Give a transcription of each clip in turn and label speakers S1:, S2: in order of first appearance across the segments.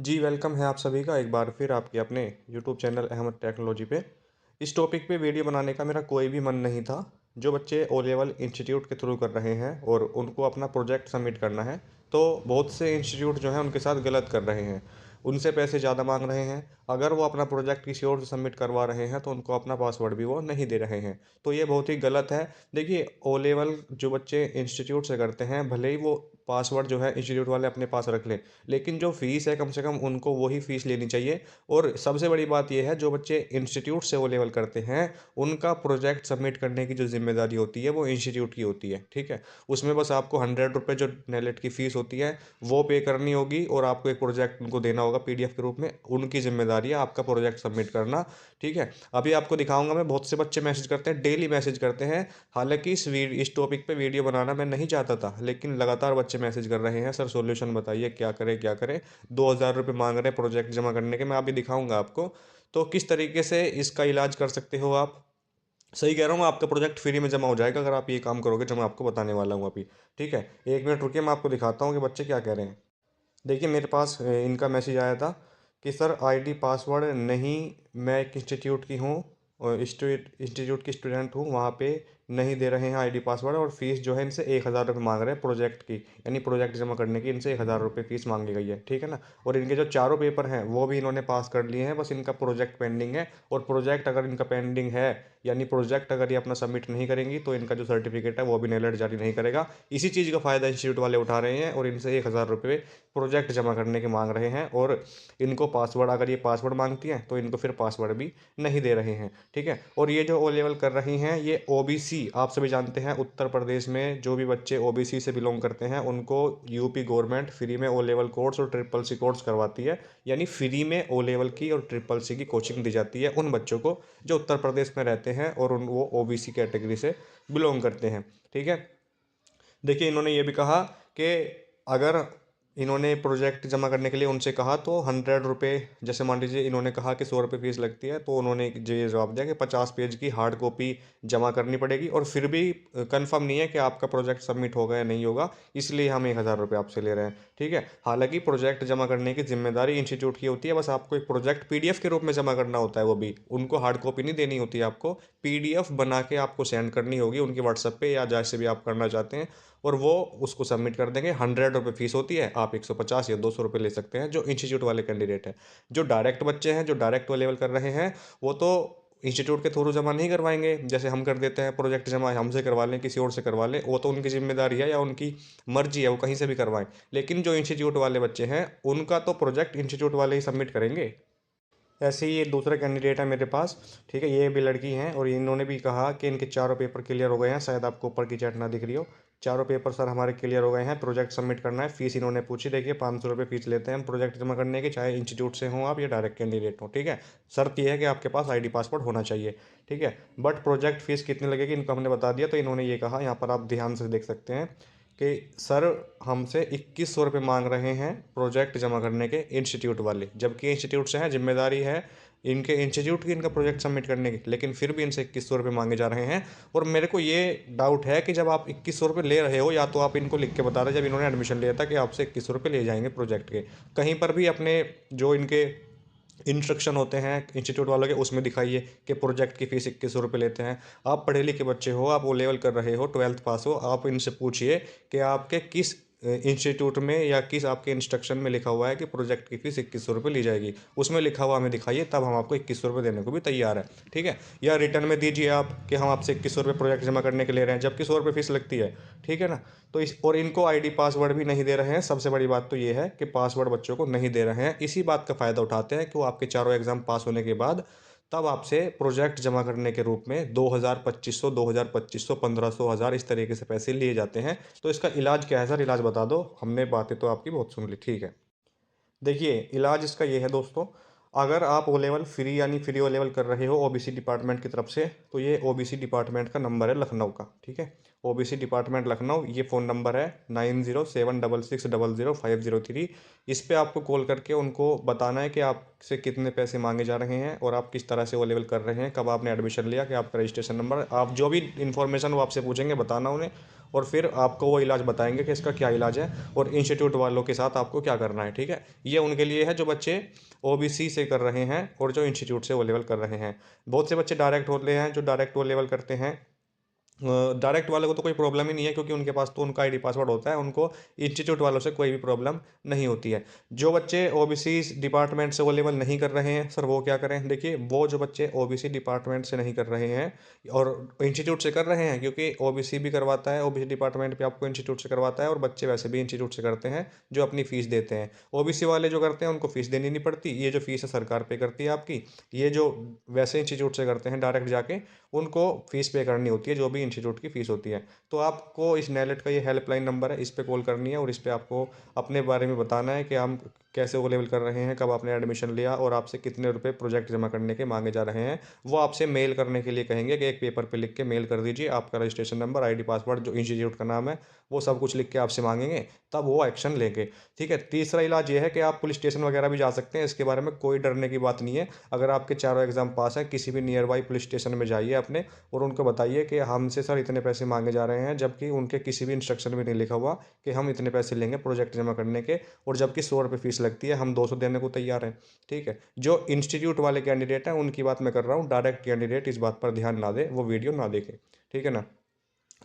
S1: जी, welcome है आप सभी का एक बार फिर आपके अपने यूट्यूब चैनल अहमद टेक्नोलॉजी पे। इस टॉपिक पे वीडियो बनाने का मेरा कोई भी मन नहीं था। जो बच्चे ओ लेवल इंस्टीट्यूट के थ्रू कर रहे हैं और उनको अपना प्रोजेक्ट सबमिट करना है, तो बहुत से इंस्टीट्यूट जो हैं उनके साथ गलत कर रहे हैं। उनसे पैसे ज़्यादा माँग रहे हैं। अगर वो अपना प्रोजेक्ट किसी और से सबमिट करवा रहे हैं, तो उनको अपना पासवर्ड भी वो नहीं दे रहे हैं। तो ये बहुत ही गलत है। देखिए, ओ लेवल जो बच्चे इंस्टीट्यूट से करते हैं, भले ही वो पासवर्ड जो है इंस्टीट्यूट वाले अपने पास रख लें, लेकिन जो फ़ीस है कम से कम उनको वही फ़ीस लेनी चाहिए। और सबसे बड़ी बात ये है, जो बच्चे इंस्टीट्यूट से ओ लेवल करते हैं, उनका प्रोजेक्ट सबमिट करने की जो ज़िम्मेदारी होती है वो इंस्टीट्यूट की होती है, ठीक है? उसमें बस आपको ₹100 जो नेलेट की फ़ीस होती है वो पे करनी होगी और आपको एक प्रोजेक्ट उनको देना होगा पीडीएफ के रूप में। उनकी ज़िम्मेदारी है आपका प्रोजेक्ट सबमिट करना, ठीक है? अभी आपको दिखाऊँगा मैं, बहुत से बच्चे मैसेज करते हैं, डेली मैसेज करते हैं। हालाँकि इस टॉपिक पे वीडियो बनाना मैं नहीं चाहता था, लेकिन लगातार बच्चे मैसेज कर रहे हैं, "सर सॉल्यूशन बताइए, क्या करें, क्या करें?" ₹2000 माँग रहे हैं प्रोजेक्ट जमा करने के। मैं अभी दिखाऊँगा आपको। तो किस तरीके से इसका इलाज कर सकते हो आप। सही कह रहा हूँ, आपका प्रोजेक्ट फ्री में जमा हो जाएगा अगर आप ये काम करोगे जो मैं आपको बताने वाला हूँ अभी, ठीक है? 1 मिनट रुकिए, मैं आपको दिखाता हूँ कि बच्चे क्या कह रहे हैं। देखिए, मेरे पास इनका मैसेज आया था कि सर आईडी पासवर्ड नहीं, मैं एक इंस्टीट्यूट की हूँ और इंस्टीट्यूट की स्टूडेंट हूँ, वहाँ पे नहीं दे रहे हैं आईडी पासवर्ड और फ़ीस जो है इनसे ₹1000 माँग रहे हैं प्रोजेक्ट की, यानी प्रोजेक्ट जमा करने की इनसे ₹1000 फ़ीस माँगी गई है, ठीक है ना? और इनके जो चारों पेपर हैं वो भी इन्होंने पास कर लिए हैं, बस इनका प्रोजेक्ट पेंडिंग है। और प्रोजेक्ट अगर इनका पेंडिंग है, यानी प्रोजेक्ट अगर ये अपना सबमिट नहीं करेंगी, तो इनका जो सर्टिफिकेट है वो भी नेलेट जारी नहीं करेगा। इसी चीज़ का फ़ायदा इंस्टीट्यूट वाले उठा रहे हैं और इनसे ₹1000 प्रोजेक्ट जमा करने के माँग रहे हैं। और इनको पासवर्ड, अगर ये पासवर्ड माँगती हैं तो इनको फिर पासवर्ड भी नहीं दे रहे हैं, ठीक है? और ये जो ओ लेवल कर रही हैं, ये ओबीसी, आप सभी जानते हैं उत्तर प्रदेश में जो भी बच्चे ओबीसी से बिलोंग करते हैं उनको यूपी गवर्नमेंट फ्री में ओ लेवल कोर्स और ट्रिपल सी कोर्स करवाती है। यानी फ्री में ओ लेवल की और ट्रिपल सी की कोचिंग दी जाती है उन बच्चों को जो उत्तर प्रदेश में रहते हैं और वो ओबीसी कैटेगरी से बिलोंग करते हैं, ठीक है? देखिए, इन्होंने ये भी कहा कि अगर इन्होंने प्रोजेक्ट जमा करने के लिए उनसे कहा तो ₹100, जैसे मान लीजिए इन्होंने कहा कि ₹100 फ़ीस लगती है, तो उन्होंने ये जवाब दिया कि 50 पेज की हार्ड कॉपी जमा करनी पड़ेगी और फिर भी कंफर्म नहीं है कि आपका प्रोजेक्ट सबमिट होगा या नहीं होगा, इसलिए हम ₹1000 आपसे ले रहे हैं, ठीक है? हालाँकि प्रोजेक्ट जमा करने की ज़िम्मेदारी इंस्टीट्यूट की होती है, बस आपको एक प्रोजेक्ट पीडीएफ के रूप में जमा करना होता है वो भी। उनको हार्ड कॉपी नहीं देनी होती है आपको, पीडीएफ बना के आपको सेंड करनी होगी उनके व्हाट्सएप पे या जैसे भी आप करना चाहते हैं, और वो उसको सबमिट कर देंगे। ₹100 फ़ीस होती है, आप 150 या ₹200 ले सकते हैं, जो इंस्टीट्यूट वाले कैंडिडेट हैं। जो डायरेक्ट बच्चे हैं, जो डायरेक्ट ओ लेवल कर रहे हैं, वो तो इंस्टीट्यूट के थ्रू जमा नहीं करवाएँगे, जैसे हम कर देते हैं प्रोजेक्ट जमा, हमसे करवा लें, किसी और से करवा लें, वो तो उनकी ज़िम्मेदारी है या उनकी मर्ज़ी है, वो कहीं से भी करवाएँ। लेकिन जो इंस्टीट्यूट वाले बच्चे हैं, उनका तो प्रोजेक्ट इंस्टीट्यूट वाले ही सबमिट करेंगे। ऐसे ही ये दूसरा कैंडिडेट है मेरे पास, ठीक है? ये भी लड़की हैं और इन्होंने भी कहा कि इनके चारों पेपर क्लियर हो गए हैं, शायद आपको ऊपर की चैट ना दिख रही हो। चारों पेपर सर हमारे क्लियर हो गए हैं, प्रोजेक्ट सबमिट करना है। फ़ीस इन्होंने पूछी, देखिए ₹500 फ़ीस लेते हैं हम प्रोजेक्ट जमा करने की, चाहे इंस्टीट्यूट से हों आप या डायरेक्ट कैंडिडेट हों, ठीक है? शर्त ये है कि आपके पास आईडी पासवर्ड होना चाहिए, ठीक है? बट प्रोजेक्ट फ़ीस कितनी लगेगी इनको हमने बता दिया, तो इन्होंने ये कहा, यहाँ पर आप ध्यान से देख सकते हैं कि सर हमसे ₹2100 माँग रहे हैं प्रोजेक्ट जमा करने के इंस्टीट्यूट वाले, जबकि इंस्टीट्यूट से हैं, ज़िम्मेदारी है इनके इंस्टीट्यूट की इनका प्रोजेक्ट सबमिट करने की, लेकिन फिर भी इनसे ₹2100 माँगे जा रहे हैं। और मेरे को ये डाउट है कि जब आप ₹2100 ले रहे हो, या तो आप इनको लिख के बता रहे जब इन्होंने एडमिशन लिया था कि आपसे ₹2100 ले जाएँगे प्रोजेक्ट के। कहीं पर भी अपने जो इनके इंस्ट्रक्शन होते हैं इंस्टीट्यूट वालों के, उसमें दिखाइए कि प्रोजेक्ट की फ़ीस ₹2100 लेते हैं। आप पढ़े लिखे बच्चे हो, आप ओ लेवल कर रहे हो, 12th पास हो, आप इनसे पूछिए कि आपके किस इंस्टीट्यूट में या किस आपके इंस्ट्रक्शन में लिखा हुआ है कि प्रोजेक्ट की फ़ीस ₹2100 ली जाएगी। उसमें लिखा हुआ हमें दिखाइए, तब हम आपको ₹2100 देने को भी तैयार हैं, ठीक है? या रिटर्न में दीजिए आप कि हम आपसे ₹2100 प्रोजेक्ट जमा करने के ले रहे हैं, जबकि ₹100 फ़ीस लगती है, ठीक है ना? तो इस और इनको आईडी पासवर्ड भी नहीं दे रहे हैं। सबसे बड़ी बात तो ये है कि पासवर्ड बच्चों को नहीं दे रहे हैं। इसी बात का फ़ायदा उठाते हैं कि वो आपके चारों एग्ज़ाम पास होने के बाद तब आपसे प्रोजेक्ट जमा करने के रूप में 2000, 2500, 2000, 2500, 1500, 1000 इस तरीके से पैसे लिए जाते हैं। तो इसका इलाज क्या है सर? इलाज बता दो। हमने बातें तो आपकी बहुत सुन ली, ठीक है। देखिए, इलाज इसका ये है दोस्तों, अगर आप ओ लेवल फ्री यानी फ्री ओ लेवल कर रहे हो ओबीसी डिपार्टमेंट की तरफ से, तो ये ओबीसी डिपार्टमेंट का नंबर है लखनऊ का, ठीक है? ओबीसी डिपार्टमेंट लखनऊ, ये फ़ोन नंबर है 9076600503। इस पे आपको कॉल करके उनको बताना है कि आपसे कितने पैसे मांगे जा रहे हैं और आप किस तरह से वो लेवल कर रहे हैं, कब आपने एडमिशन लिया, कि आपका रजिस्ट्रेशन नंबर, आप जो भी इन्फॉर्मेशन वो आपसे पूछेंगे बताना उन्हें। और फिर आपको वो इलाज बताएंगे कि इसका क्या इलाज है और इंस्टीट्यूट वालों के साथ आपको क्या करना है। ठीक है, ये उनके लिए है जो बच्चे ओबीसी से कर रहे हैं और जो इंस्टीट्यूट से वो लेवल कर रहे हैं। बहुत से बच्चे डायरेक्ट होते हैं जो डायरेक्ट वो लेवल करते हैं। डायरेक्ट वाले को तो कोई प्रॉब्लम ही नहीं है, क्योंकि उनके पास तो उनका आईडी पासवर्ड होता है, उनको इंस्टीट्यूट वालों से कोई भी प्रॉब्लम नहीं होती है। जो बच्चे ओबीसी डिपार्टमेंट से वो लेवल नहीं कर रहे हैं सर, वो क्या करें? देखिए, वो जो बच्चे ओबीसी डिपार्टमेंट से नहीं कर रहे हैं और इंस्टीट्यूट से कर रहे हैं, क्योंकि ओबीसी भी करवाता है, ओबीसी डिपार्टमेंट भी आपको इंस्टीट्यूट से करवाता है और बच्चे वैसे भी इंस्टीट्यूट से करते हैं जो अपनी फ़ीस देते हैं। ओबीसी वाले जो करते हैं उनको फ़ीस देनी नहीं पड़ती, ये जो फ़ीस है सरकार पे करती है आपकी। ये जो वैसे इंस्टीट्यूट से करते हैं डायरेक्ट जाके, उनको फ़ीस पे करनी होती है, जो भी इंस्टीट्यूट की फ़ीस होती है। तो आपको इस नेलेट का ये हेल्पलाइन नंबर है, इस पे कॉल करनी है और इस पे आपको अपने बारे में बताना है कि हम कैसे वो लेवल कर रहे हैं, कब आपने एडमिशन लिया और आपसे कितने रुपए प्रोजेक्ट जमा करने के मांगे जा रहे हैं। वो आपसे मेल करने के लिए कहेंगे कि एक पेपर पे लिख के मेल कर दीजिए, आपका रजिस्ट्रेशन नंबर, आईडी पासवर्ड, जो इंस्टीट्यूट का नाम है, वो सब कुछ लिख के आपसे मांगेंगे, तब वो एक्शन लेंगे। ठीक है, तीसरा इलाज ये है कि आप पुलिस स्टेशन वगैरह भी जा सकते हैं, इसके बारे में कोई डरने की बात नहीं है। अगर आपके चारों एग्जाम पास हैं, किसी भी नियर बाई पुलिस स्टेशन में जाइए अपने और उनको बताइए कि हमसे सर इतने पैसे मांगे जा रहे हैं, जबकि उनके किसी भी इंस्ट्रक्शन में नहीं लिखा हुआ कि हम इतने पैसे लेंगे प्रोजेक्ट जमा करने के, और जबकि 100 रुपये फीस लगती है, हम 200 देने को तैयार हैं। ठीक है, जो इंस्टीट्यूट वाले कैंडिडेट हैं उनकी बात मैं कर रहा हूँ, डायरेक्ट कैंडिडेट इस बात पर ध्यान ना दे, वो वीडियो ना देखे। ठीक है ना?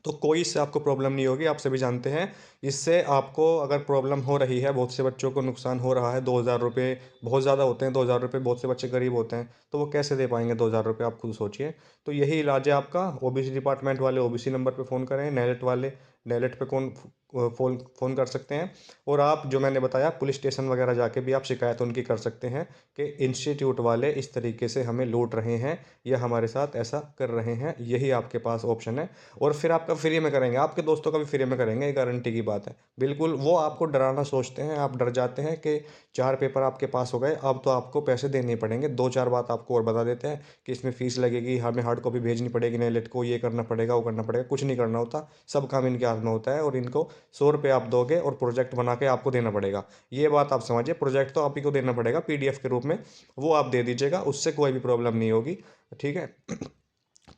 S1: तो कोई इससे आपको प्रॉब्लम नहीं होगी, आप सभी जानते हैं। इससे आपको अगर प्रॉब्लम हो रही है, बहुत से बच्चों को नुकसान हो रहा है, 2,000 रुपये बहुत ज़्यादा होते हैं, 2,000 रुपये, बहुत से बच्चे गरीब होते हैं, तो वो कैसे दे पाएंगे 2,000 रुपये, आप खुद सोचिए। तो यही इलाज है आपका। ओबीसी डिपार्टमेंट वाले ओबीसी नंबर पे फ़ोन करें, नेलेट वाले नेलेट पे कौन फ़ोन फ़ोन कर सकते हैं। और आप जो मैंने बताया पुलिस स्टेशन वगैरह जाके भी आप शिकायत उनकी कर सकते हैं कि इंस्टीट्यूट वाले इस तरीके से हमें लूट रहे हैं या हमारे साथ ऐसा कर रहे हैं। यही आपके पास ऑप्शन है। और फिर आपका फ्री में करेंगे, आपके दोस्तों का भी फ्री में करेंगे, ये गारंटी की बात है। बिल्कुल, वो आपको डराना सोचते हैं, आप डर जाते हैं कि 4 पेपर आपके पास हो गए, अब तो आपको पैसे देने ही पड़ेंगे। 2-4 बात आपको और बता देते हैं कि इसमें फ़ीस लगेगी, हमें हार्ड कॉपी भेजनी पड़ेगी नेलेट को, ये करना पड़ेगा, वो करना पड़ेगा। कुछ नहीं करना होता, सब काम इनके हाथ में होता है और इनको 100 रुपये आप दोगे और प्रोजेक्ट बना के आपको देना पड़ेगा। ये बात आप समझिए, प्रोजेक्ट तो आप ही को देना पड़ेगा पीडीएफ के रूप में, वो आप दे दीजिएगा, उससे कोई भी प्रॉब्लम नहीं होगी। ठीक है?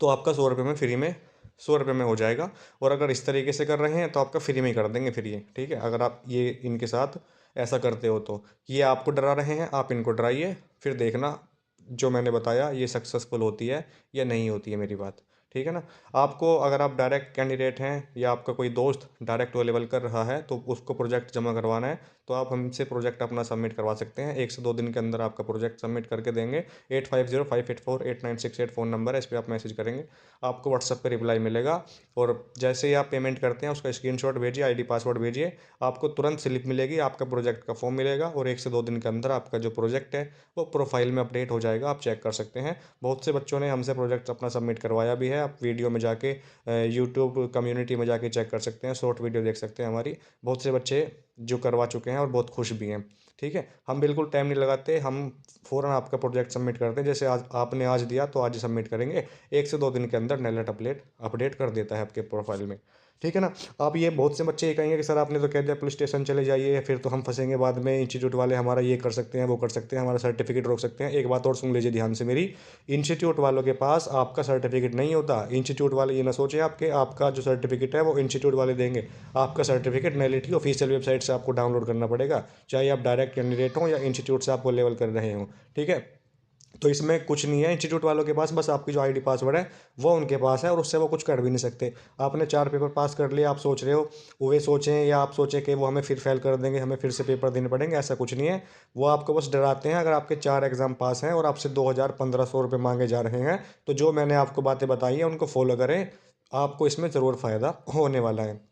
S1: तो आपका 100 रुपये में फ्री में 100 रुपये में हो जाएगा। और अगर इस तरीके से कर रहे हैं तो आपका फ्री में ही कर देंगे फ्री है। ठीक है, अगर आप ये इनके साथ ऐसा करते हो तो ये आपको डरा रहे हैं, आप इनको डराइए, फिर देखना जो मैंने बताया ये सक्सेसफुल होती है या नहीं होती है मेरी बात। ठीक है ना? आपको अगर आप डायरेक्ट कैंडिडेट हैं या आपका कोई दोस्त डायरेक्ट वो लेवल कर रहा है तो उसको प्रोजेक्ट जमा करवाना है, तो आप हमसे प्रोजेक्ट अपना सबमिट करवा सकते हैं। 1 से 2 दिन के अंदर आपका प्रोजेक्ट सबमिट करके देंगे। 8505848968 फ़ोन नंबर है, इस पर आप मैसेज करेंगे, आपको व्हाट्सएप पे रिप्लाई मिलेगा। और जैसे ही आप पेमेंट करते हैं उसका स्क्रीनशॉट भेजिए, आईडी पासवर्ड भेजिए, आपको तुरंत स्लिप मिलेगी, आपका प्रोजेक्ट का फॉर्म मिलेगा और 1 से 2 दिन के अंदर आपका जो प्रोजेक्ट है वो प्रोफाइल में अपडेट हो जाएगा, आप चेक कर सकते हैं। बहुत से बच्चों ने हमसे प्रोजेक्ट अपना सबमिट करवाया भी है, आप वीडियो में जाके यूट्यूब कम्युनिटी में जाके चेक कर सकते हैं, शॉर्ट वीडियो देख सकते हैं हमारी। बहुत से बच्चे जो करवा चुके हैं और बहुत खुश भी हैं। ठीक है, हम बिल्कुल टाइम नहीं लगाते, हम फ़ौरन आपका प्रोजेक्ट सबमिट करते हैं, जैसे आज आपने आज दिया तो आज ही सबमिट करेंगे। 1 से 2 दिन के अंदर नेलेट अपडेट अपडेट कर देता है आपके प्रोफाइल में। ठीक है ना? आप ये बहुत से बच्चे ये कहेंगे कि सर आपने तो कह दिया पुलिस स्टेशन चले जाइए, फिर तो हम फंसेंगे बाद में, इंस्टीट्यूट वाले हमारा ये कर सकते हैं, वो कर सकते हैं, हमारा सर्टिफिकेट रोक सकते हैं। एक बात और सुन लीजिए ध्यान से मेरी, इंस्टीट्यूट वालों के पास आपका सर्टिफिकेट नहीं होता। इंस्टीट्यूट वाले ये ना सोचें आपके आपका जो सर्टिफिकेट है वो इंस्टीट्यूट वाले देंगे। आपका सर्टिफिकेट नेलिटी ऑफिशियल वेबसाइट से आपको डाउनलोड करना पड़ेगा, चाहे आप डायरेक्ट कैंडिडेट हों या इंस्टीट्यूट से आपको लेवल कर रहे हों। ठीक है? तो इसमें कुछ नहीं है इंस्टीट्यूट वालों के पास, बस आपकी जो आईडी पासवर्ड है वो उनके पास है और उससे वो कुछ कर भी नहीं सकते। आपने 4 पेपर पास कर लिए, आप सोच रहे हो वे सोचें या आप सोचें कि वो हमें फिर फेल कर देंगे, हमें फिर से पेपर देने पड़ेंगे, ऐसा कुछ नहीं है। वो आपको बस डराते हैं। अगर आपके 4 एग्ज़ाम पास हैं और आपसे 2,000-1,500 रुपये मांगे जा रहे हैं, तो जो मैंने आपको बातें बताई हैं उनको फॉलो करें, आपको इसमें ज़रूर फ़ायदा होने वाला है।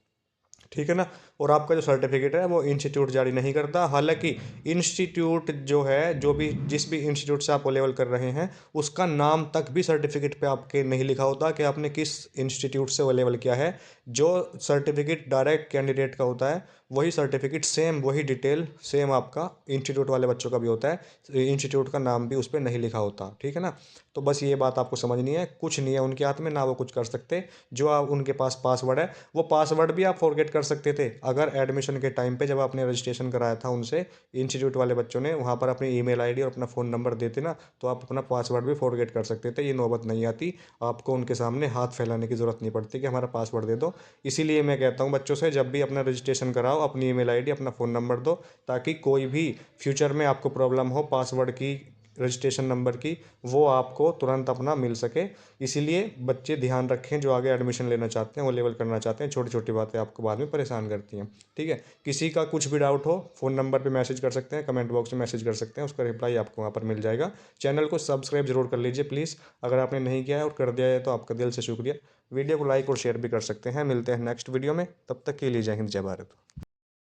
S1: ठीक है ना? और आपका जो सर्टिफिकेट है वो इंस्टीट्यूट जारी नहीं करता। हालांकि इंस्टीट्यूट जो है, जो भी जिस भी इंस्टीट्यूट से आप ओ लेवल कर रहे हैं, उसका नाम तक भी सर्टिफिकेट पे आपके नहीं लिखा होता कि आपने किस इंस्टीट्यूट से ओ लेवल किया है। जो सर्टिफिकेट डायरेक्ट कैंडिडेट का होता है, वही सर्टिफिकेट सेम, वही डिटेल सेम आपका इंस्टीट्यूट वाले बच्चों का भी होता है। इंस्टीट्यूट का नाम भी उस पर नहीं लिखा होता, ठीक है ना। तो बस ये बात आपको समझनी है, कुछ नहीं है उनके हाथ में, ना वो कुछ कर सकते। जो आप उनके पास पासवर्ड है, वो पासवर्ड भी आप फॉरगेट कर सकते थे अगर एडमिशन के टाइम पे जब आपने रजिस्ट्रेशन कराया था उनसे, इंस्टीट्यूट वाले बच्चों ने वहाँ पर अपनी ईमेल आईडी और अपना फ़ोन नंबर देते ना, तो आप अपना पासवर्ड भी फॉरगेट कर सकते थे। ये नौबत नहीं आती, आपको उनके सामने हाथ फैलाने की ज़रूरत नहीं पड़ती कि हमारा पासवर्ड दे दो। इसीलिए मैं कहता हूँ बच्चों से, जब भी अपना रजिस्ट्रेशन कराओ अपनी ईमेल आईडी अपना फ़ोन नंबर दो, ताकि कोई भी फ्यूचर में आपको प्रॉब्लम हो पासवर्ड की, रजिस्ट्रेशन नंबर की, वो आपको तुरंत अपना मिल सके। इसीलिए बच्चे ध्यान रखें जो आगे एडमिशन लेना चाहते हैं, वो लेवल करना चाहते हैं, छोटी छोटी बातें आपको बाद में परेशान करती हैं, ठीक है। किसी का कुछ भी डाउट हो, फ़ोन नंबर पे मैसेज कर सकते हैं, कमेंट बॉक्स में मैसेज कर सकते हैं, उसका रिप्लाई आपको वहाँ पर मिल जाएगा। चैनल को सब्सक्राइब जरूर कर लीजिए प्लीज़, अगर आपने नहीं किया है, और कर दिया है तो आपका दिल से शुक्रिया। वीडियो को लाइक और शेयर भी कर सकते हैं। मिलते हैं नेक्स्ट वीडियो में, तब तक के लिए जय हिंद जय भारत।